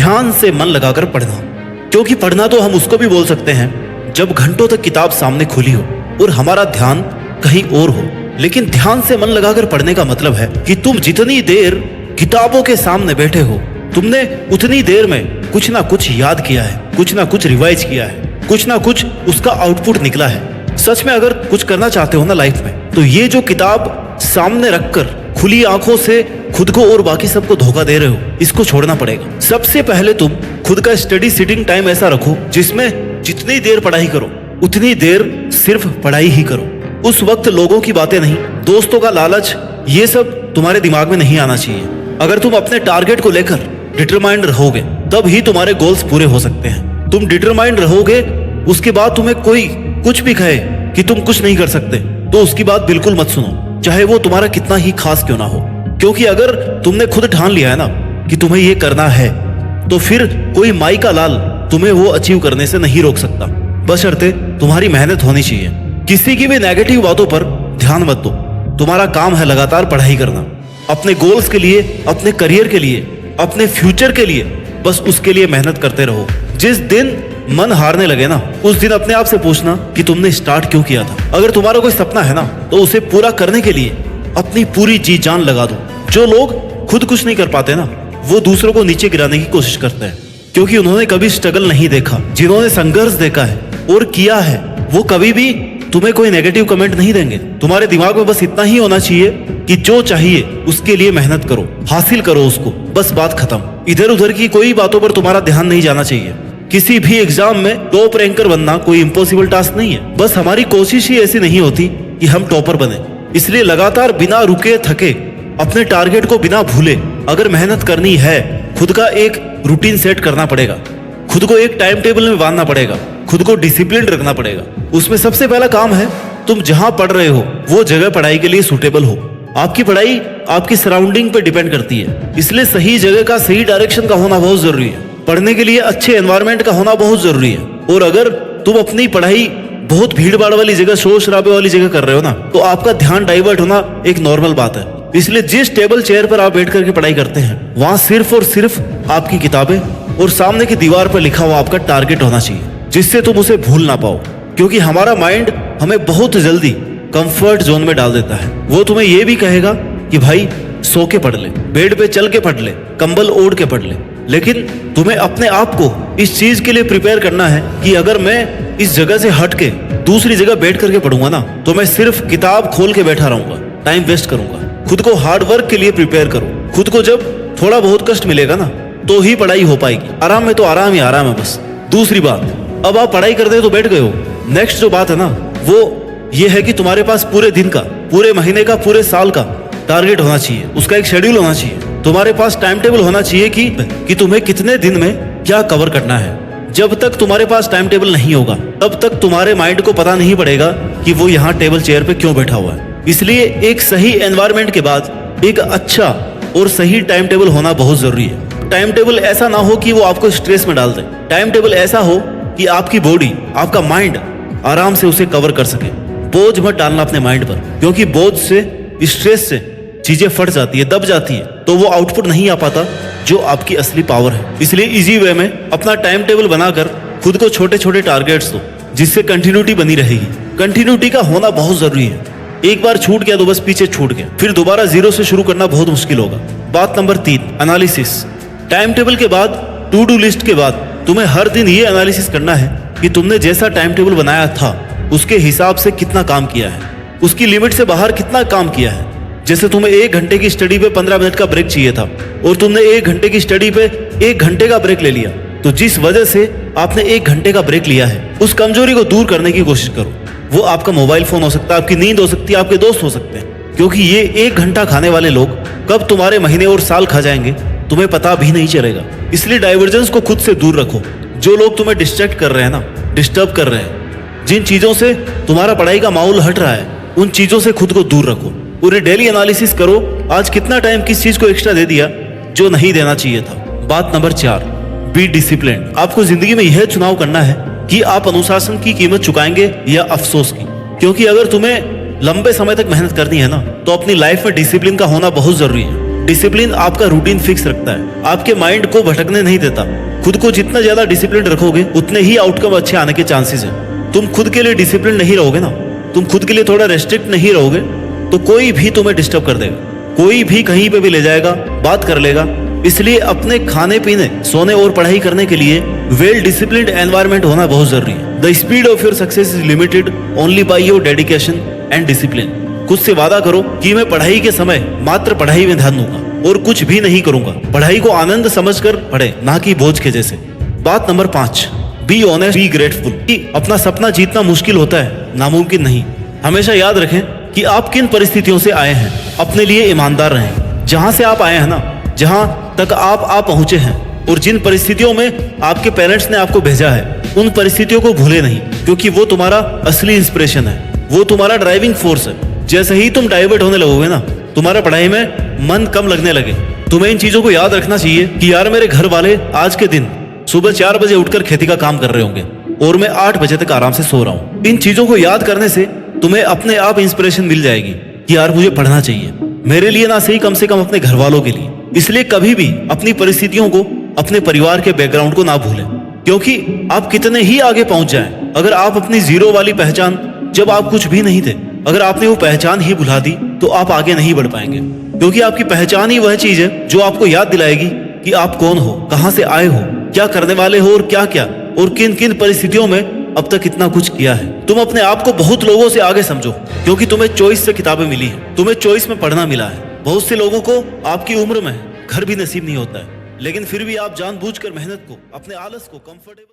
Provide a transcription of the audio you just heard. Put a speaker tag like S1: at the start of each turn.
S1: ध्यान से मन लगाकर पढ़ना। क्योंकि पढ़ना तो हम उसको भी बोल सकते हैं जब घंटों तक किताब सामने खुली हो और हमारा ध्यान कहीं और हो। लेकिन ध्यान से मन लगाकर पढ़ने का मतलब है कि तुम जितनी देर किताबों के सामने बैठे हो, तुमने उतनी देर में कुछ ना कुछ याद किया है, कुछ ना कुछ रिवाइज किया है, कुछ ना कुछ उसका आउटपुट निकला है। सच में अगर कुछ करना चाहते हो ना लाइफ में, तो ये जो किताब सामने रखकर खुली आंखों से खुद को और बाकी सबको धोखा दे रहे हो, इसको छोड़ना पड़ेगा। सबसे पहले तुम खुद का स्टडी सिटिंग टाइम ऐसा रखो जिसमें जितनी देर पढ़ाई करो उतनी देर सिर्फ पढ़ाई ही करो। उस वक्त लोगों की बातें नहीं, दोस्तों का लालच, ये सब तुम्हारे दिमाग में नहीं आना चाहिए। अगर तुम अपने टारगेट को लेकर डिटरमाइंड रहोगे तब ही तुम्हारे गोल्स पूरे हो सकते हैं। तुम डिटरमाइंड रहोगे, उसके बाद तुम्हें कोई कुछ भी कहे कि तुम कुछ नहीं कर सकते, तो उसकी बात बिल्कुल मत सुनो, चाहे वो तुम्हारा कितना ही खास क्यों ना हो। क्योंकि अगर तुमने खुद ठान लिया है ना कि तुम्हें ये करना है, तो फिर कोई माई का लाल तुम्हें वो अचीव करने से नहीं रोक सकता, बशर्ते तुम्हारी मेहनत होनी चाहिए। किसी की भी नेगेटिव बातों पर ध्यान मत दो। तुम्हारा काम है लगातार पढ़ाई करना, अपने गोल्स के लिए, अपने करियर के लिए, अपने फ्यूचर के लिए, बस उसके लिए मेहनत करते रहो। जिस दिन मन हारने लगे ना, उस दिन अपने आप से पूछना कि तुमने स्टार्ट क्यों किया था। अगर तुम्हारा कोई सपना है ना, तो उसे पूरा करने के लिए अपनी पूरी जी जान लगा दो। जो लोग खुद कुछ नहीं कर पाते ना, वो दूसरों को नीचे गिराने की कोशिश करते हैं, क्योंकि उन्होंने कभी स्ट्रगल नहीं देखा। जिन्होंने संघर्ष देखा है और किया है, वो कभी भी तुम्हें कोई नेगेटिव कमेंट नहीं देंगे। तुम्हारे दिमाग में बस इतना ही होना चाहिए कि जो चाहिए उसके लिए मेहनत करो, हासिल करो उसको, बस बात खत्म। इधर उधर की कोई बातों पर तुम्हारा ध्यान नहीं जाना चाहिए। किसी भी एग्जाम में टॉप रैंकर बनना कोई इम्पॉसिबल टास्क नहीं है, बस हमारी कोशिश ही ऐसी नहीं होती कि हम टॉपर बने। इसलिए लगातार बिना रुके थके, अपने टारगेट को बिना भूले अगर मेहनत करनी है, खुद का एक रूटीन सेट करना पड़ेगा, खुद को एक टाइम टेबल में बांधना पड़ेगा, खुद को डिसिप्लिन रखना पड़ेगा। उसमें सबसे पहला काम है, तुम जहां पढ़ रहे हो वो जगह पढ़ाई के लिए सूटेबल हो। आपकी पढ़ाई आपकी सराउंडिंग पे डिपेंड करती है, इसलिए सही जगह का, सही डायरेक्शन का होना बहुत जरूरी है। पढ़ने के लिए अच्छे एनवायरनमेंट का होना बहुत जरूरी है। और अगर तुम अपनी पढ़ाई बहुत भीड़ भाड़ वाली जगह, शोर शराबे वाली जगह कर रहे हो ना, तो आपका ध्यान डाइवर्ट होना एक नॉर्मल बात है। इसलिए जिस टेबल चेयर पर आप बैठ करके पढ़ाई करते हैं, वहां सिर्फ और सिर्फ आपकी किताबें और सामने की दीवार पर लिखा हुआ आपका टारगेट होना चाहिए, जिससे तुम उसे भूल ना पाओ। क्योंकि हमारा माइंड हमें बहुत जल्दी कंफर्ट जोन में डाल देता है। वो तुम्हें यह भी कहेगा कि भाई सो के पढ़ ले, बेड पे चल के पढ़ ले, कंबल ओढ़ के पढ़ ले। लेकिन तुम्हें अपने आप को इस चीज के लिए प्रिपेयर करना है कि अगर मैं इस जगह से हट के दूसरी जगह बैठ करके पढ़ूंगा ना, तो मैं सिर्फ किताब खोल के बैठा रहूंगा, टाइम वेस्ट करूंगा। खुद को हार्ड वर्क के लिए प्रिपेयर करो। खुद को जब थोड़ा बहुत कष्ट मिलेगा ना, तो ही पढ़ाई हो पाएगी। आराम में तो आराम ही आराम है बस। दूसरी बात, अब आप पढ़ाई करते हो तो बैठ गए हो, नेक्स्ट जो बात है ना, वो ये है कि तुम्हारे पास पूरे दिन का, पूरे महीने का, पूरे साल का टारगेट होना चाहिए। उसका एक शेड्यूल होना चाहिए। तुम्हारे पास टाइम टेबल होना चाहिए कि तुम्हें कितने दिन में क्या कवर करना है। जब तक तुम्हारे पास टाइम टेबल नहीं होगा, तब तक तुम्हारे माइंड को पता नहीं पड़ेगा कि वो यहाँ टेबल चेयर पे क्यों बैठा हुआ है। इसलिए एक सही एनवायरनमेंट के बाद एक अच्छा और सही टाइम टेबल होना बहुत जरूरी है। टाइम टेबल ऐसा ना हो कि वो आपको स्ट्रेस में डाल दे। टाइम टेबल ऐसा हो कि आपकी बॉडी, आपका माइंड आराम से उसे कवर कर सके। बोझ मत डालना अपने माइंड पर, क्योंकि बोझ से, स्ट्रेस से चीजें फट जाती है, दब जाती है, तो वो आउटपुट नहीं आ पाता जो आपकी असली पावर है। इसलिए इजी वे में अपना टाइम टेबल बनाकर खुद को छोटे छोटे टारगेट्स दो, जिससे कंटिन्यूटी बनी रहेगी। कंटिन्यूटी का होना बहुत जरूरी है। एक बार छूट गया तो बस पीछे छूट गया, फिर दोबारा जीरो से शुरू करना बहुत मुश्किल होगा। बात नंबर 3, एनालिसिस। टाइम टेबल के बाद, टू डू लिस्ट के बाद तुम्हें हर दिन ये एनालिसिस करना है कि तुमने जैसा टाइम टेबल बनाया था उसके हिसाब से कितना काम किया है, उसकी लिमिट से बाहर कितना काम किया है। जैसे तुम्हें 1 घंटे की स्टडी पे 15 मिनट का ब्रेक चाहिए था और तुमने 1 घंटे की स्टडी पे 1 घंटे का ब्रेक ले लिया, तो जिस वजह से आपने 1 घंटे का ब्रेक लिया है, उस कमजोरी को दूर करने की कोशिश करो। वो आपका मोबाइल फोन हो सकता है, आपकी नींद हो सकती है, आपके दोस्त हो सकते हैं। क्योंकि ये 1 घंटा खाने वाले लोग कब तुम्हारे महीने और साल खा जाएंगे तुम्हें पता भी नहीं चलेगा। इसलिए डाइवर्जेंस को खुद से दूर रखो। जो लोग तुम्हें डिस्ट्रैक्ट कर रहे हैं ना, डिस्टर्ब कर रहे हैं, जिन चीजों से तुम्हारा पढ़ाई का माहौल हट रहा है, उन चीजों से खुद को दूर रखो। पूरे डेली एनालिसिस करो, आज कितना टाइम किस चीज को एक्स्ट्रा दे दिया जो नहीं देना चाहिए था। बात नंबर 4, बी डिसिप्लिन। आपको जिंदगी में यह चुनाव करना है कि आप अनुशासन की कीमत चुकाएंगे या अफसोस की। क्योंकि अगर तुम्हें लंबे समय तक मेहनत करनी है ना, तो अपनी लाइफ में डिसिप्लिन का होना बहुत जरूरी है। डिसिप्लिन आपका रूटीन फिक्स रखता है, आपके माइंड को भटकने नहीं देता। खुद को जितना ज्यादा डिसिप्लिन रखोगे उतने ही आउटकम अच्छे आने के चांसेस है। तुम खुद के लिए डिसिप्लिन नहीं रहोगे ना, तुम खुद के लिए थोड़ा रेस्ट्रिक्ट नहीं रहोगे तो कोई भी तुम्हें डिस्टर्ब कर देगा, कोई भी कहीं पे भी ले जाएगा, बात कर लेगा। इसलिए अपने खाने पीने, सोने और पढ़ाई करने के लिए वेल डिसिप्लिन्ड एनवायरनमेंट होना बहुत जरूरी है। The speed of your success is limited only by your dedication and discipline. खुद से वादा करो कि मैं पढ़ाई के समय मात्र पढ़ाई में ध्यान दूंगा और कुछ भी नहीं करूंगा। पढ़ाई को आनंद समझकर पढ़े, ना कि बोझ के जैसे। बात number 5, be honest, be grateful. अपना सपना जीतना मुश्किल होता है, नामुमकिन नहीं। हमेशा याद रखें कि आप किन परिस्थितियों से आए हैं। अपने लिए ईमानदार रहें। जहां से आप आए हैं ना, जहां तक आप पहुंचे हैं और जिन परिस्थितियों में आपके पेरेंट्स ने आपको भेजा है, उन परिस्थितियों को भूले नहीं, क्योंकि वो तुम्हारा असली इंस्पिरेशन है, वो तुम्हारा ड्राइविंग फोर्स है। जैसे ही तुम डाइवर्ट होने लगोगे ना, तुम्हारा पढ़ाई में मन कम लगने लगे, तुम्हें इन चीजों को याद रखना चाहिए कि यार मेरे घर वाले आज के दिन सुबह 4 बजे उठकर खेती का काम कर रहे होंगे और मैं 8 बजे तक आराम से सो रहा हूँ। इन चीजों को याद करने से तुम्हें अपने आप इंस्पिरेशन मिल जाएगी कि यार मुझे पढ़ना चाहिए, मेरे लिए ना सही, कम से कम अपने घर वालों के लिए। इसलिए कभी भी अपनी परिस्थितियों को, अपने परिवार के बैकग्राउंड को ना भूलें, क्योंकि आप कितने ही आगे पहुंच जाएं, अगर आप अपनी जीरो वाली पहचान, जब आप कुछ भी नहीं थे, अगर आपने वो पहचान ही भुला दी तो आप आगे नहीं बढ़ पाएंगे। क्योंकि आपकी पहचान ही वह चीज है जो आपको याद दिलाएगी कि आप कौन हो, कहां से आए हो, क्या करने वाले हो और क्या क्या, और किन किन परिस्थितियों में अब तक इतना कुछ किया है। तुम अपने आप को बहुत लोगों से आगे समझो, क्योंकि तुम्हें चॉइस से किताबें मिली है, तुम्हें चॉइस में पढ़ना मिला है। बहुत से लोगों को आपकी उम्र में घर भी नसीब नहीं होता है, लेकिन फिर भी आप जानबूझकर मेहनत को, अपने आलस को, कंफर्टेबल